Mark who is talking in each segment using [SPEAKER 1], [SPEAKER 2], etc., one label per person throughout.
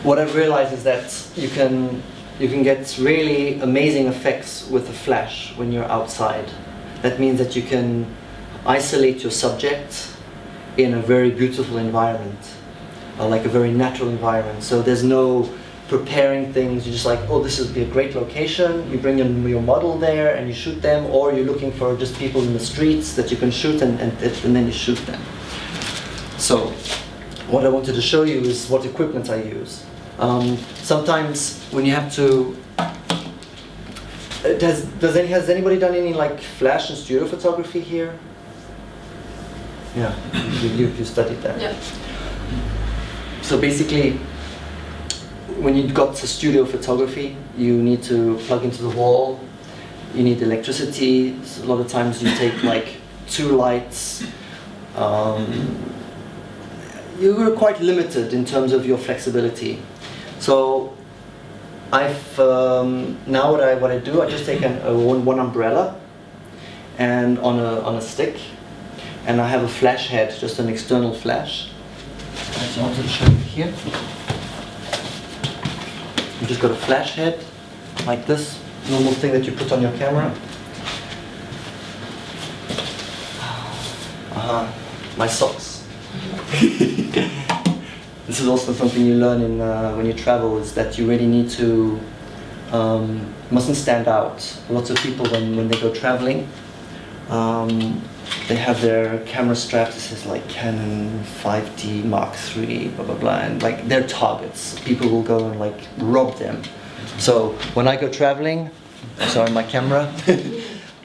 [SPEAKER 1] what I've realized is that you can get really amazing effects with a flash when you're outside. That means that you can isolate your subject in a very beautiful environment, like a very natural environment. So there's no preparing things. You're just like, oh, this would be a great location. You bring in your model there and you shoot them, or you're looking for just people in the streets that you can shoot and then you shoot them. So what I wanted to show you is what equipment I use. Sometimes when you have to, has anybody done any like flash and studio photography here? Yeah, you studied that.
[SPEAKER 2] Yeah.
[SPEAKER 1] So basically, when you've got the studio photography, you need to plug into the wall. You need electricity. So a lot of times you take like 2 lights. You're quite limited in terms of your flexibility. So I've now what I do, I just take one umbrella and on a stick, and I have a flash head, just an external flash. I wanted to show you here. You just got a flash head like this, normal thing that you put on your camera. My socks. This is also something you learn in when you travel, is that you really need to mustn't stand out. Lots of people when they go traveling, they have their camera straps. This is like Canon 5D Mark III, blah blah blah, and like they're targets. People will go and like rob them. So when I go traveling, sorry, my camera,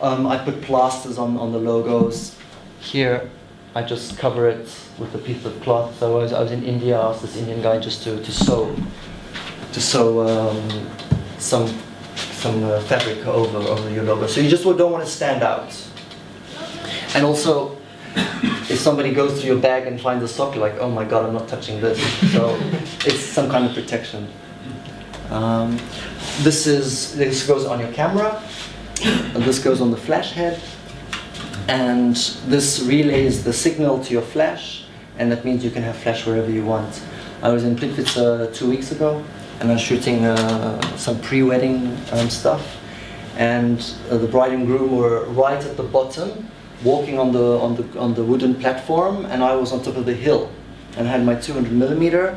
[SPEAKER 1] I put plasters on the logos. Here, I just cover it with a piece of cloth. So I was in India. I asked this Indian guy just to sew some fabric over your logo. So you just don't want to stand out. And also, if somebody goes through your bag and finds a sock, you're like, oh my god, I'm not touching this. So it's some kind of protection. This goes on your camera, and this goes on the flash head, and this relays the signal to your flash, and that means you can have flash wherever you want. I was in Plitvice 2 weeks ago, and I was shooting some pre-wedding stuff, and the bride and groom were right at the bottom, walking on the wooden platform, and I was on top of the hill, and I had my 200mm,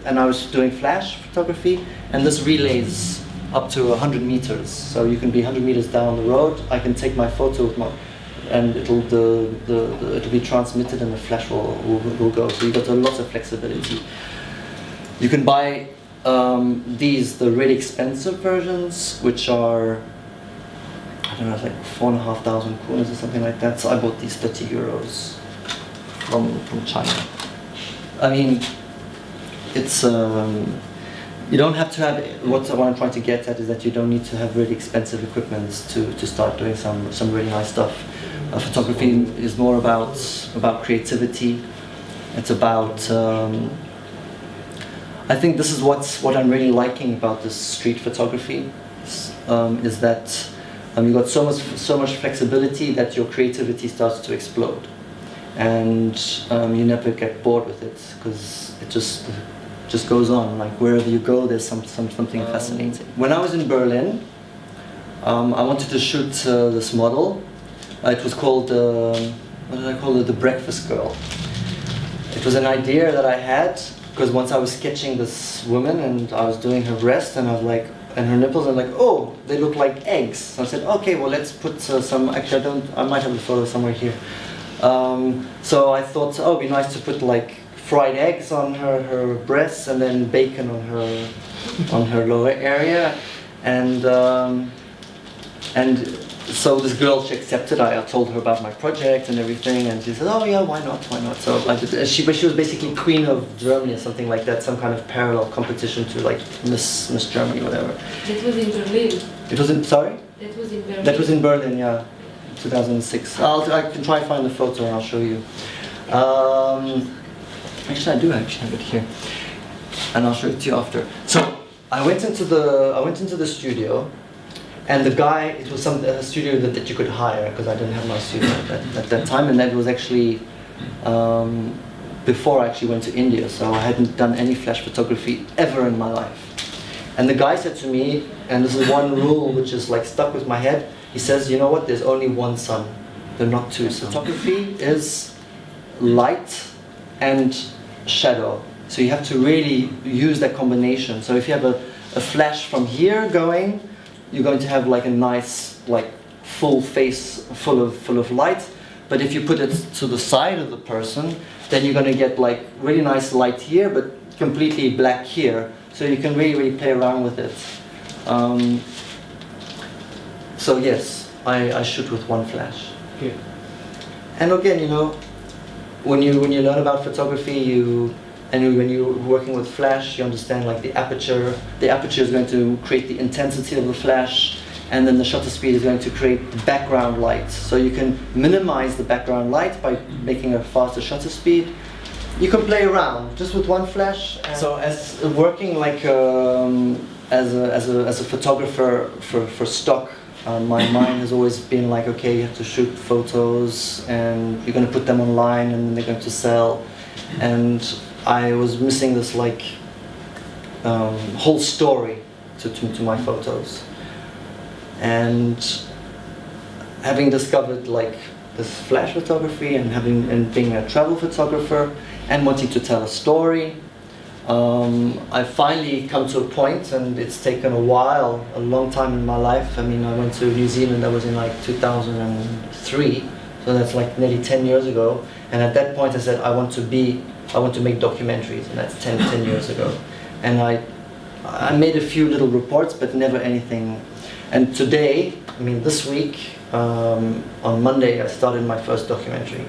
[SPEAKER 1] and I was doing flash photography, and this relays up to 100 meters. So you can be 100 meters down the road. I can take my photo with and it'll be transmitted, and the flash will go. So you got a lot of flexibility. You can buy the really expensive versions, which are, I don't know, it's like 4,500 kronas or something like that. So I bought these 30 euros from China. I mean, it's you don't have to have, what I'm trying to get at is that you don't need to have really expensive equipment to start doing some really nice stuff. Photography is more about creativity. It's about I think this is what I'm really liking about this street photography, is that you've got so much flexibility that your creativity starts to explode, and you never get bored with it, because it just goes on. Like wherever you go, there's something fascinating. When I was in Berlin, I wanted to shoot this model. It was called what did I call it? The Breakfast Girl. It was an idea that I had because once I was sketching this woman and I was doing her breast and I was like, and her nipples, and I'm like, oh, they look like eggs. So I said, okay, well let's put some. Actually, I might have the photo somewhere here. So I thought, oh, it'd be nice to put like fried eggs on her breasts and then bacon on her lower area, and so this girl, she accepted. I told her about my project and everything, and she said, oh yeah, why not? So but she was basically Queen of Germany or something like that, some kind of parallel competition to like Miss Germany, whatever.
[SPEAKER 2] That was in Berlin.
[SPEAKER 1] It was in, sorry?
[SPEAKER 2] That was in Berlin.
[SPEAKER 1] That was in Berlin, yeah, 2006. I can try to find the photo and I'll show you. Actually, I do actually have it here, and I'll show it to you after. So I went into the studio. And the guy, it was a studio that you could hire, because I didn't have my studio at that time, and that was actually before I actually went to India, so I hadn't done any flash photography ever in my life. And the guy said to me, and this is one rule which is like stuck with my head, he says, you know what, there's only one sun, there are not two. So photography is light and shadow. So you have to really use that combination. So if you have a flash from here going, you're going to have like a nice, like full face full of light. But if you put it to the side of the person, then you're going to get like really nice light here, but completely black here. So you can really play around with it. So yes, I shoot with one flash.
[SPEAKER 3] Okay.
[SPEAKER 1] And again, you know, when you learn about photography, when you're working with flash, you understand like the aperture. The aperture is going to create the intensity of the flash, and then the shutter speed is going to create the background light. So you can minimize the background light by making a faster shutter speed. You can play around just with one flash. So as working like as a photographer for stock, my mind has always been like, okay, you have to shoot photos and you're going to put them online and they're going to sell. And I was missing this like whole story to my photos. And having discovered like this flash photography and being a travel photographer and wanting to tell a story, I finally come to a point, and it's taken a while, a long time in my life. I mean, I went to New Zealand, that was in like 2003, so that's like nearly 10 years ago. And at that point I said, I want to make documentaries, and that's 10 years ago. And I made a few little reports, but never anything. And today, I mean this week, on Monday, I started my first documentary.